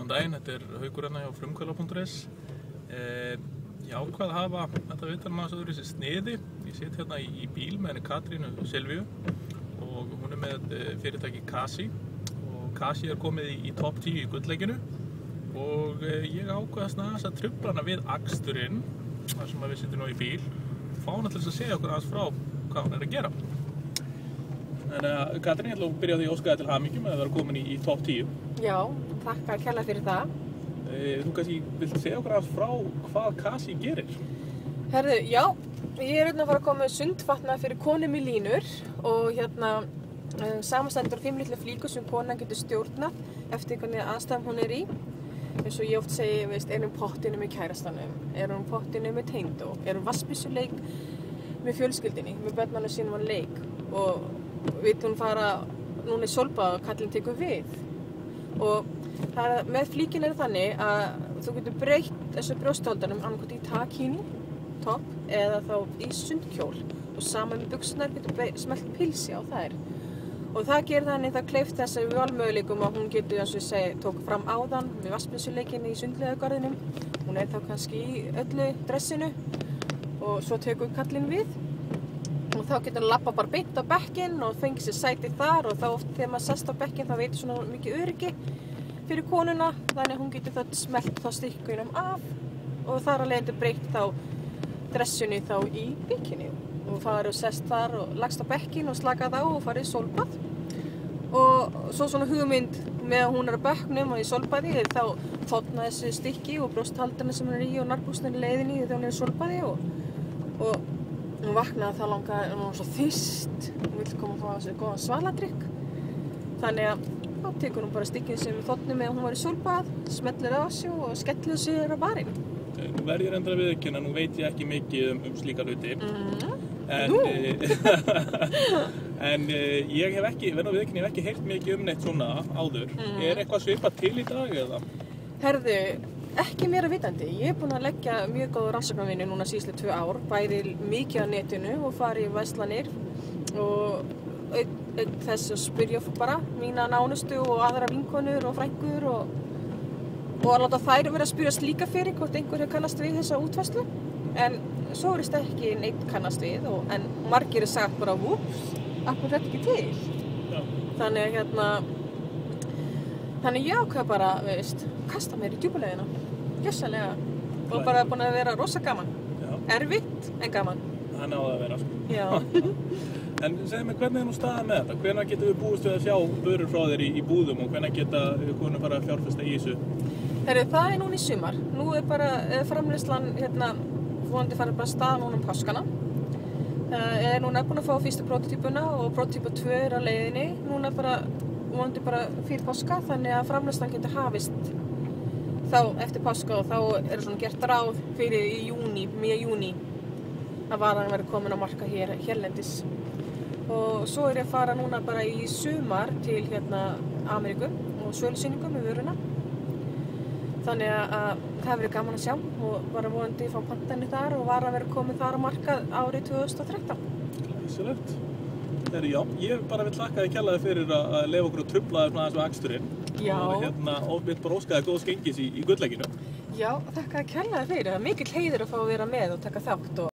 daginn, þetta Haukur hérna hjá frumkvöðla.is. Ég ákvað að hafa þetta viðtal með þessu öðruvísi sniði. Ég sit hérna í bíl með henni Katrínu Silvíu og hún með fyrirtæki Kasi. Og Kasi komið í topp 10 í gullleikinu og ég ákvað að trufla hana við aksturinn, þar sem við sittum nú í bíl, og fá hana til að segja okkur aðeins frá hvað hún að gera. Þannig að Katrín, ég ætla að byrja á því að óska þér til hamingju með að vera komin í topp 10. Já, þakka kærlega fyrir það. Þú kannski vilt segja okkur aðeins frá hvað Kasi gerir? Herðu, já, ég að fara að koma með sundfatnað fyrir konum í línur og samanstendur 5 litlu flíkur sem konan getur stjórnað eftir hvernig aðstæðum hún í. Eins og ég oft segi, er hún pottinu með kærastanum, er hún pottinu með tengdó, er hún vassbyssuleik með fjölskyldinni, með börnunum sínum leik og vill hún fara núna í sólbað og kallinn tekur við. Og með flíkin þannig að þú getur breytt þessu brjósthóldarnum annarkot í takíni, topp, eða þá í sundkjól og saman með buxurnar getur smellt pilsi á þær. Og það gerir þannig það kleift þessi valmöguleikum að hún getur, eins og ég segi, tók fram áðan með vassbyssuleikinni í sundlaugargarðinum. Hún þá kannski í öllu dressinu og svo tekur kallinn við. Og þá getur hann labba bara beint á bekkinn og fengið sér sæti þar og þá oft þegar maður sest á bekkinn þá veitir svona mikið öryggi fyrir konuna, þannig að hún getur þá smellt þá stykkunum af og þar að leiðandi breytt þá dressinu þá í bikini og farið og sest þar og lagst á bekkinn og slakað á og farið í sólbað. Og svo svona hugmynd með að hún á bekknum og í sólbaði þá þotna þessi stykki og brjósthaldurinn sem hún í og narbúsinn í leiðinni þegar hún í sólbaði og hún vaknaði þá langaði, hún var svo þyrst, hún vill koma að fá þessu góðan svaladrykk. Þannig að þá tekur hún bara stykkinn sem við þotnum með að hún var í sólbað, smellir á sig og skellir sér á barinn. Nú verð ég reyndar að viðurkenna, nú veit ég ekki mikið um slíka hluti. En ég hef ekki, verð að viðurkenna, ég hef ekki heyrt mikið neitt svona áður. Eitthvað svipað til í dag eða? Herðu, ekki mér að vitandi. Ég búin að leggja mjög góða rannsóknarvinnu núna síðustu 2 ár, bæði mikið á netinu og farið í verslanir og auk þess að spyrja bara mína nánustu og aðra vinkonur og frænkur og að láta þær vera að spyrjast líka fyrir hvort einhver hefur kannast við þessa útfærslu. En svo ekki neitt kannast við en margir sagt bara úps, af hverju þetta ekki til? Já. Þannig ég ákvað bara, kasta mér í djúpulegina, gjössalega, og bara búin að vera rosa gaman. Já. Erfitt, en gaman. Það náði að vera, sko. Já. En segðu mig, hvernig nú staðan með þetta? Hvenær getum við búist við að sjá vörur frá þér í búðum og hvenær geta við konum fara að fjárfesta í þessu? Það núna í sumar. Nú bara framleiðslan, vonandi farið bara stað núna páskana. Núna búin að fá fyrstu prototípuna og prototípa 2 á leiðinni. Núna vonandi bara fyrir páska, þannig að framleiðslan getur hafist þá eftir páska og þá svona gert ráð fyrir í júní, miðja júní að varan verði komin á markað hérlendis. Og svo ég að fara núna bara í sumar til Ameríku og sölusýningu með vöruna. Þannig að það verið gaman að sjá og bara vonandi fá pantanir þar og var að vera komið þar á markað árið 2013. Glæsilegt. Já, ég bara vil þakka þér kærlega fyrir að leyfa okkur að trufla þér aðeins með aksturinn. Já. Og vill bara óska þér góðs gengis í gullleikinu. Já, þakka þér kærlega fyrir. Það mikill heiður að fá að vera með og taka þátt.